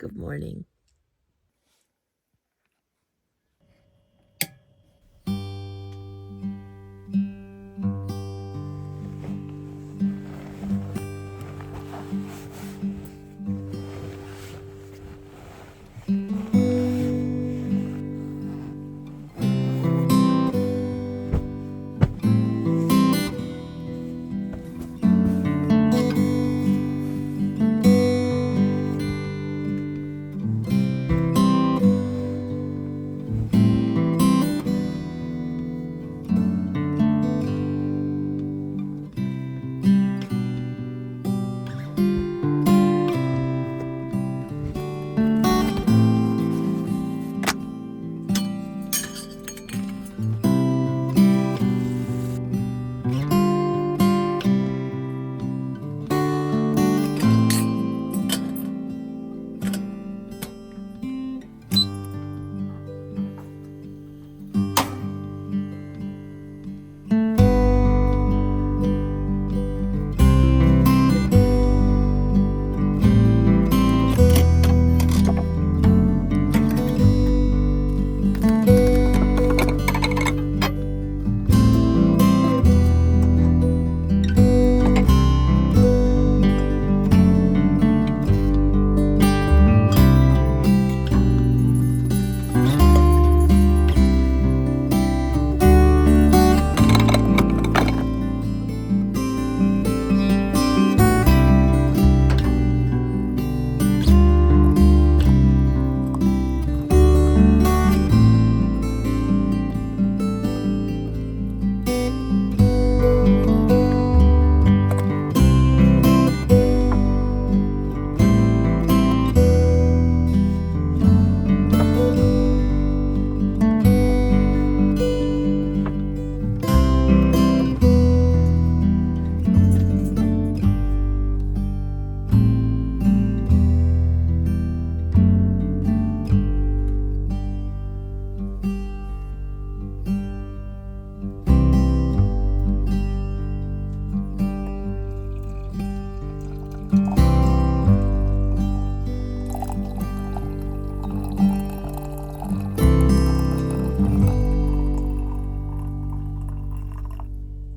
Good morning.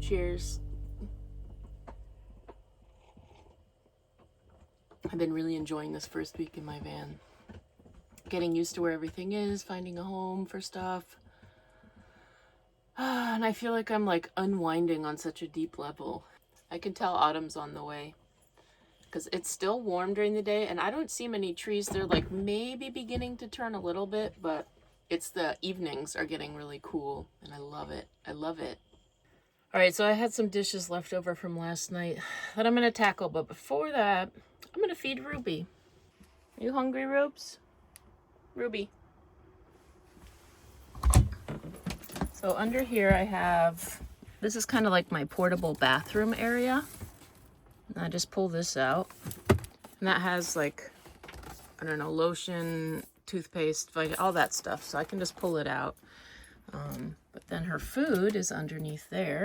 Cheers. I've been really enjoying this first week in my van. Getting used to where everything is, finding a home for stuff. And I feel like I'm like unwinding on such a deep level. I can tell autumn's on the way because it's still warm during the day and I don't see many trees. They're like maybe beginning to turn a little bit, but it's the evenings are getting really cool and I love it. I love it. All right, so I had some dishes left over from last night that I'm going to tackle, but before that, I'm going to feed Ruby. Are you hungry, Rubes? Ruby. So under here I have, this is kind of like my portable bathroom area. And I just pull this out. And that has like, I don't know, lotion, toothpaste, all that stuff. So I can just pull it out. But then her food is underneath there.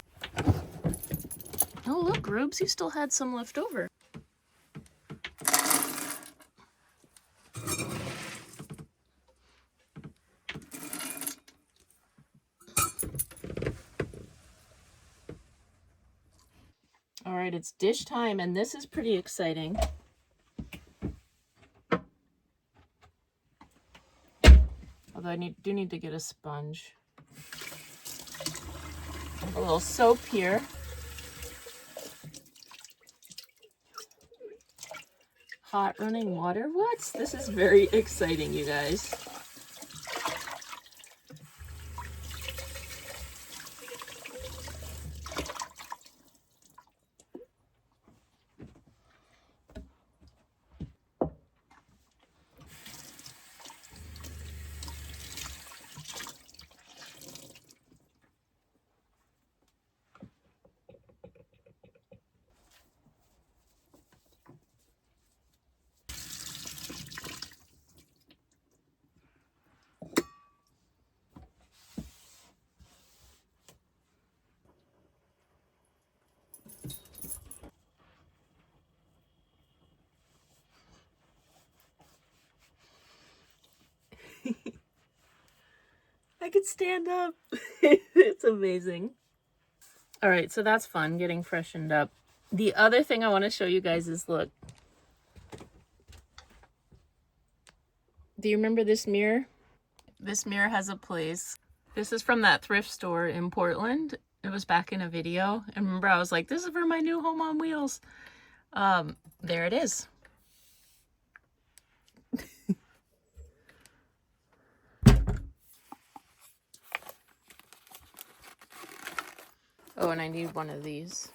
Oh, look, Rubes, you still had some left over. All right, it's dish time, and this is pretty exciting. Although I do need to get a sponge. A little soap here. Hot running water. What? This is very exciting, you guys. I could stand up. It's amazing. All right, so that's fun, getting freshened up. The other thing I want to show you guys is, look. Do you remember this mirror? This mirror has a place. This is from that thrift store in Portland. It was back in a video. And remember, I was like, this is for my new home on wheels. There it is. Oh, and I need one of these.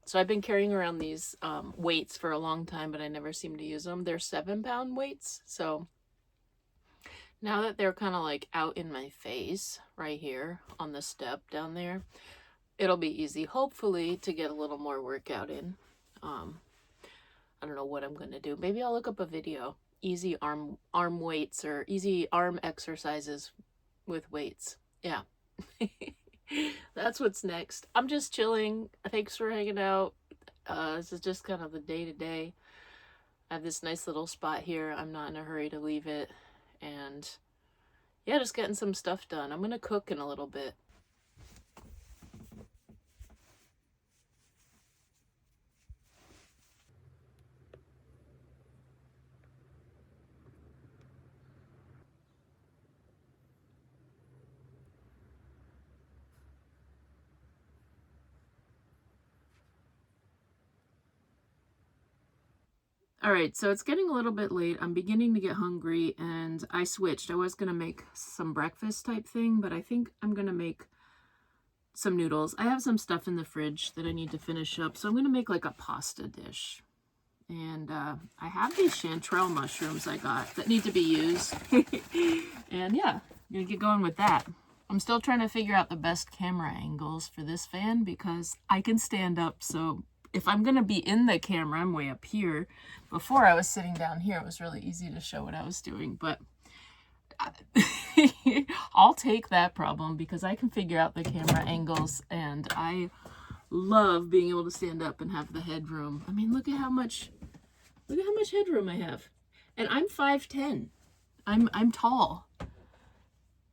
So I've been carrying around these weights for a long time, but I never seem to use them. They're 7-pound weights. So now that they're kind of like out in my face right here on the step down there, it'll be easy, hopefully, to get a little more workout in. I don't know what I'm going to do. Maybe I'll look up a video. Easy arm weights or easy arm exercises with weights. Yeah. That's what's next. I'm just chilling. Thanks for hanging out. This is just kind of the day-to-day. I have this nice little spot here. I'm not in a hurry to leave it. And yeah, just getting some stuff done. I'm going to cook in a little bit. All right, so it's getting a little bit late. I'm beginning to get hungry, and I switched. I was going to make some breakfast type thing, but I think I'm going to make some noodles. I have some stuff in the fridge that I need to finish up, so I'm going to make like a pasta dish. And I have these chanterelle mushrooms I got that need to be used. And yeah, I'm going to get going with that. I'm still trying to figure out the best camera angles for this fan because I can stand up, so if I'm going to be in the camera, I'm way up here. Before I was sitting down here, it was really easy to show what I was doing, but I'll take that problem because I can figure out the camera angles, and I love being able to stand up and have the headroom. I mean, look at how much headroom I have. And I'm 5'10". I'm tall.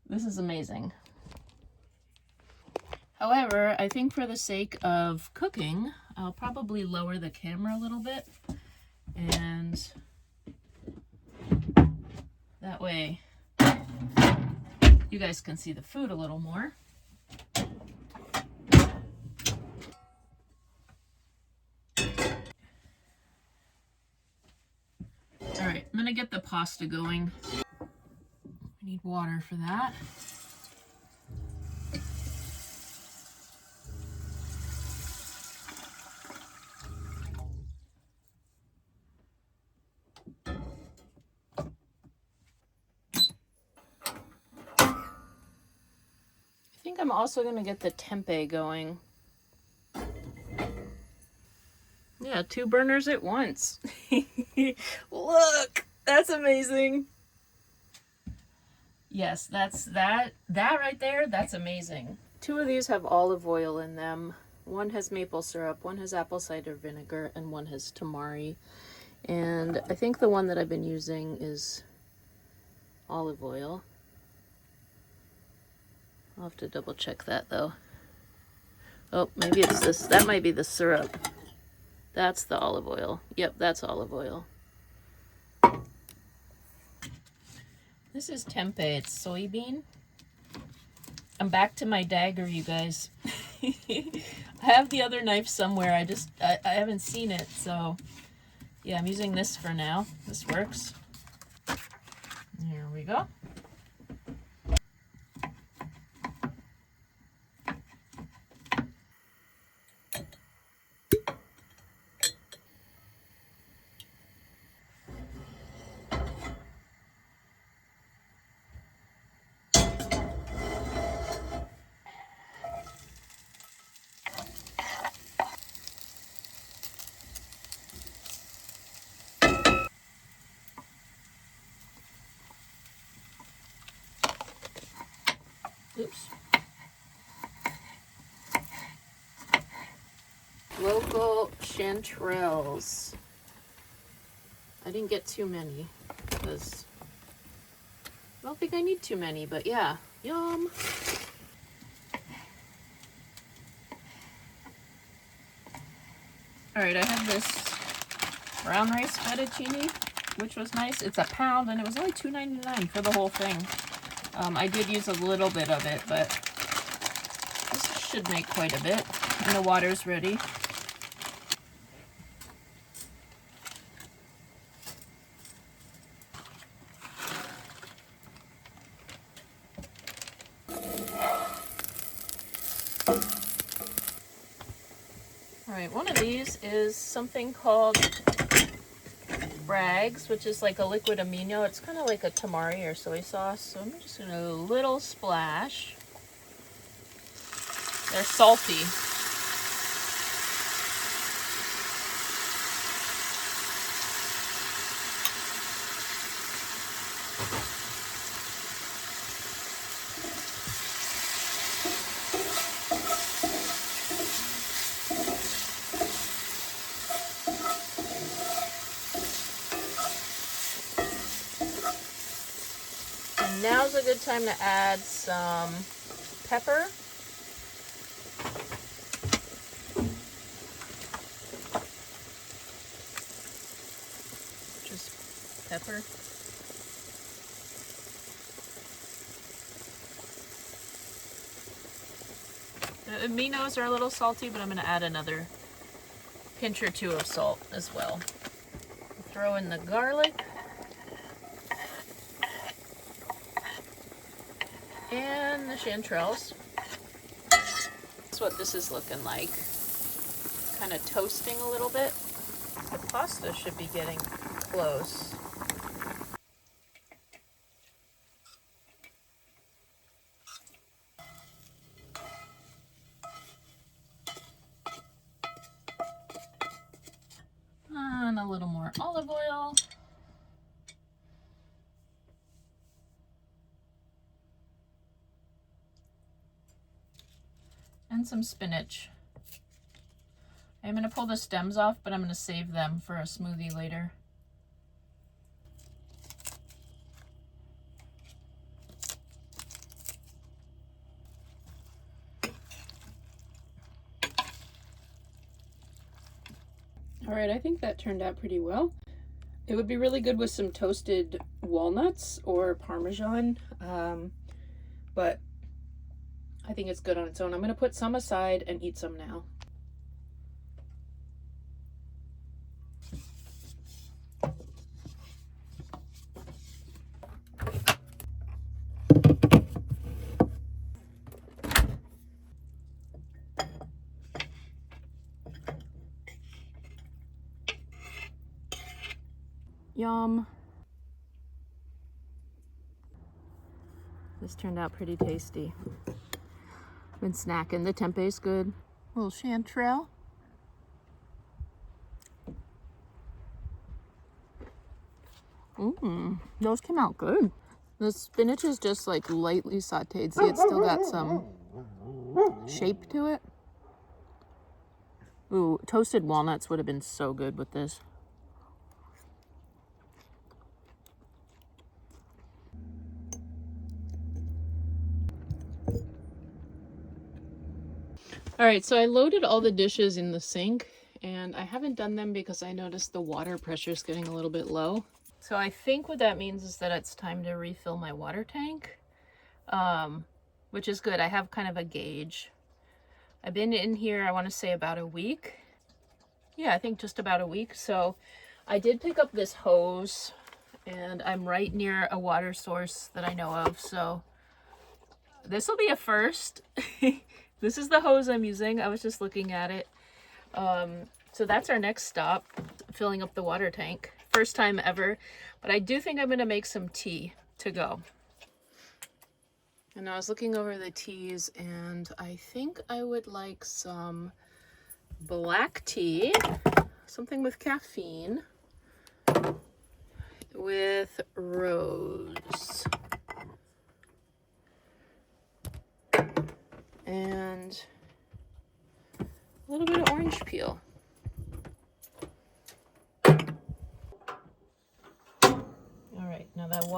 This is amazing. However, I think for the sake of cooking, I'll probably lower the camera a little bit, and that way you guys can see the food a little more. All right, I'm gonna get the pasta going. I need water for that. I think I'm also going to get the tempeh going. Yeah, 2 burners at once. Look, that's amazing. Yes, that right there, that's amazing. 2 of these have olive oil in them. One has maple syrup, one has apple cider vinegar, and one has tamari. And I think the one that I've been using is olive oil. I'll have to double check that though. Oh, maybe it's this. That might be the syrup. That's the olive oil. Yep, that's olive oil. This is tempeh. It's soybean. I'm back to my dagger, you guys. I have the other knife somewhere. I haven't seen it, so yeah, I'm using this for now. This works. Here we go. Oops. Local chanterelles. I didn't get too many because I don't think I need too many, but yeah, yum. All right, I have this brown rice fettuccine, which was nice. It's a pound and it was only $2.99 for the whole thing. I did use a little bit of it, but this should make quite a bit. And the water's ready. All right, one of these is something called Bragg's, which is like a liquid amino. It's kind of like a tamari or soy sauce. So I'm just gonna do a little splash. They're salty. And now's a good time to add some pepper. Just pepper. The aminos are a little salty, but I'm going to add another pinch or two of salt as well. Throw in the garlic. And the chanterelles. That's what this is looking like. Kind of toasting a little bit. The pasta should be getting close. And a little more olive oil. And some spinach. I'm going to pull the stems off, but I'm going to save them for a smoothie later. All right, I think that turned out pretty well. It would be really good with some toasted walnuts or Parmesan, but I think it's good on its own. I'm going to put some aside and eat some now. Yum. This turned out pretty tasty. Been snacking. The tempeh's good. A little chanterelle. Those came out good. The spinach is just like lightly sauteed. See, it's still got some shape to it. Ooh, toasted walnuts would have been so good with this. All right, so I loaded all the dishes in the sink, and I haven't done them because I noticed the water pressure is getting a little bit low. So I think what that means is that it's time to refill my water tank, which is good. I have kind of a gauge. I've been in here, I want to say about a week. Yeah, I think just about a week. So I did pick up this hose, and I'm right near a water source that I know of. So this will be a first. This is the hose I'm using. I was just looking at it. So that's our next stop, filling up the water tank. First time ever. But I do think I'm going to make some tea to go. And I was looking over the teas, and I think I would like some black tea, something with caffeine, with rose.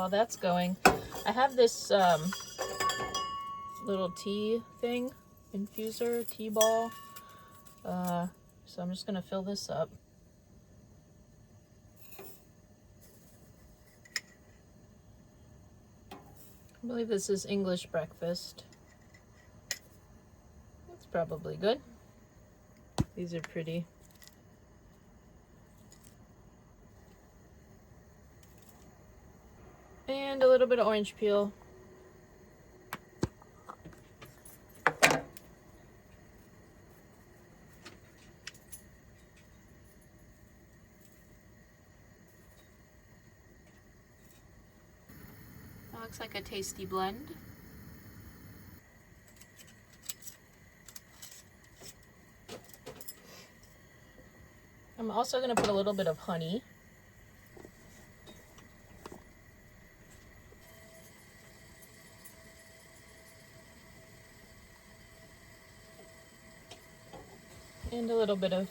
while that's going, I have this little tea thing, infuser, tea ball. So I'm just gonna fill this up. I believe this is English breakfast. That's probably good. These are pretty. And a little bit of orange peel. That looks like a tasty blend. I'm also going to put a little bit of honey. And a little bit of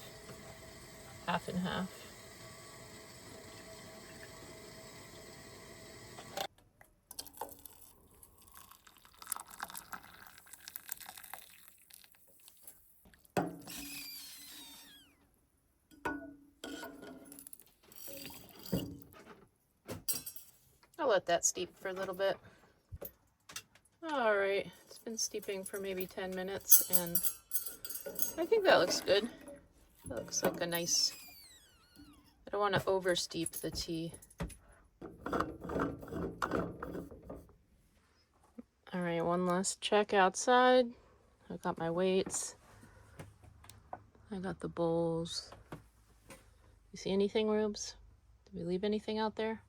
half and half. I'll let that steep for a little bit. All right, it's been steeping for maybe 10 minutes and I think that looks good. That looks like a nice, I don't want to over steep the tea. All right, one last check outside. I got my weights. I got the bowls. You see anything, Rubes? Did we leave anything out there?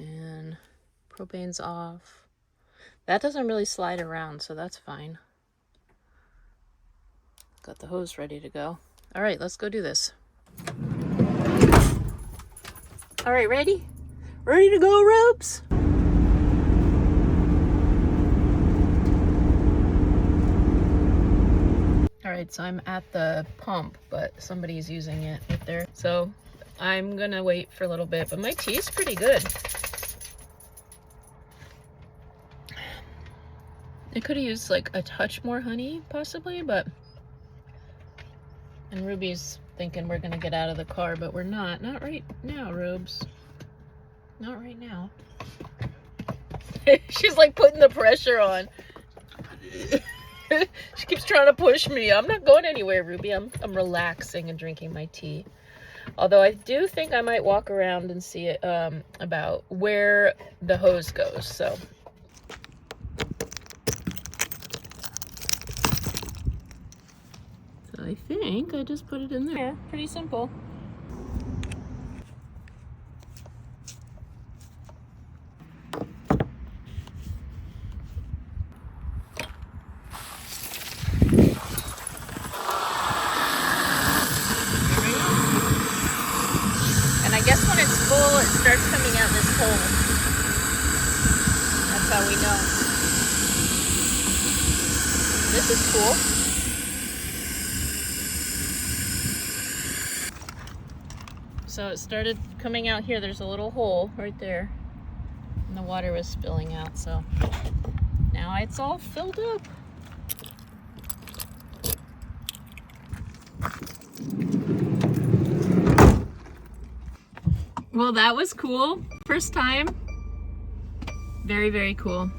And propane's off. That doesn't really slide around, so that's fine. Got the hose ready to go. All right, let's go do this. All right, ready? Ready to go, Rubes? All right, so I'm at the pump, but somebody's using it right there. So I'm gonna wait for a little bit, but my tea is pretty good. I could have used like a touch more honey, possibly, but... And Ruby's thinking we're gonna get out of the car, but we're not. Not right now, Rubes. Not right now. She's like putting the pressure on. She keeps trying to push me. I'm not going anywhere, Ruby. I'm relaxing and drinking my tea. Although I do think I might walk around and see it, about where the hose goes. So I think I just put it in there. Yeah, pretty simple. And I guess when it's full, it starts coming out this hole. That's how we know. This is cool. So it started coming out here. There's a little hole right there. And the water was spilling out, so now it's all filled up. Well, that was cool. First time. Very, very cool.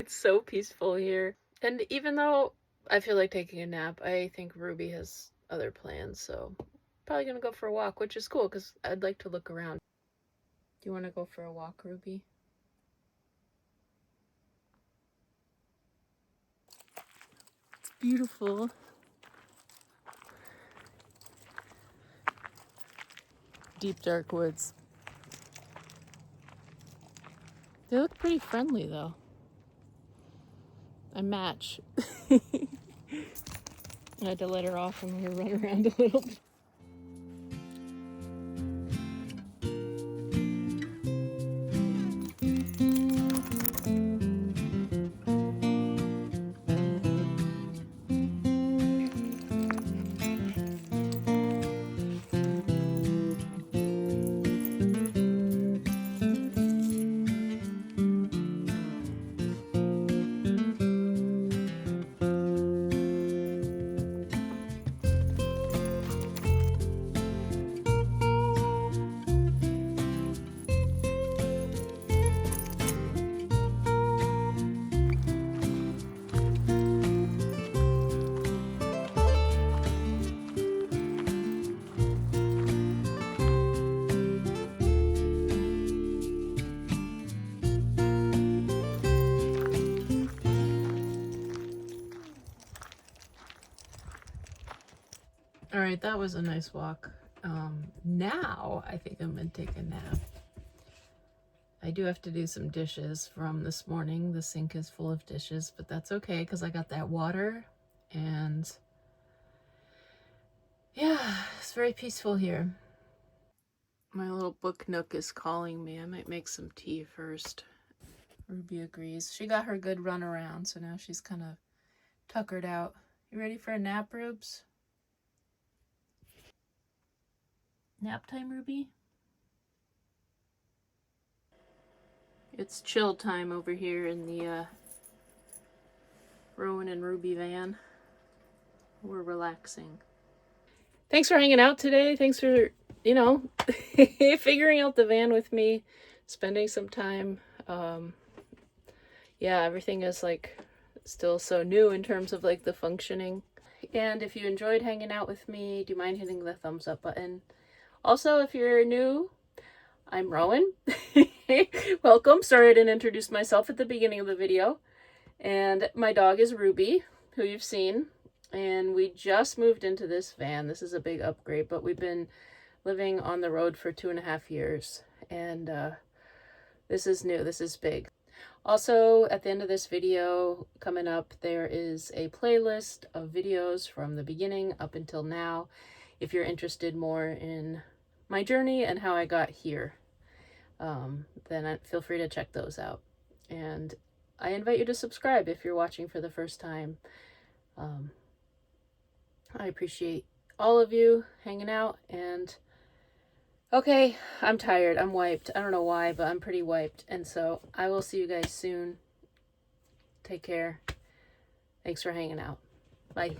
So peaceful here. And even though I feel like taking a nap, I think Ruby has other plans, so probably gonna go for a walk, which is cool because I'd like to look around. Do you want to go for a walk, Ruby? It's beautiful. Deep dark woods. They look pretty friendly though. I match. I had to let her off and let her run around a little bit. right, that was a nice walk. Now I think I'm gonna take a nap. I do have to do some dishes from this morning. The sink is full of dishes, but that's okay because I got that water, and yeah, it's very peaceful here. My little book nook is calling me. I might make some tea first. Ruby agrees. She got her good run around, so now she's kind of tuckered out. You ready for a nap, Rubes? Nap time, Ruby? It's chill time over here in the Rowan and Ruby van. We're relaxing. Thanks for hanging out today. Thanks for, you know, figuring out the van with me, spending some time. Yeah, everything is like still so new in terms of like the functioning. And if you enjoyed hanging out with me, do you mind hitting the thumbs up button? Also, if you're new, I'm Rowan. Welcome. Sorry I didn't introduce myself at the beginning of the video. And my dog is Ruby, who you've seen. And we just moved into this van. This is a big upgrade, but we've been living on the road for 2.5 years. And this is new. This is big. Also, at the end of this video coming up, there is a playlist of videos from the beginning up until now, if you're interested more in my journey and how I got here. Then feel free to check those out. And I invite you to subscribe if you're watching for the first time. I appreciate all of you hanging out, and okay, I'm tired. I'm wiped. I don't know why, but I'm pretty wiped. And so I will see you guys soon. Take care. Thanks for hanging out. Bye.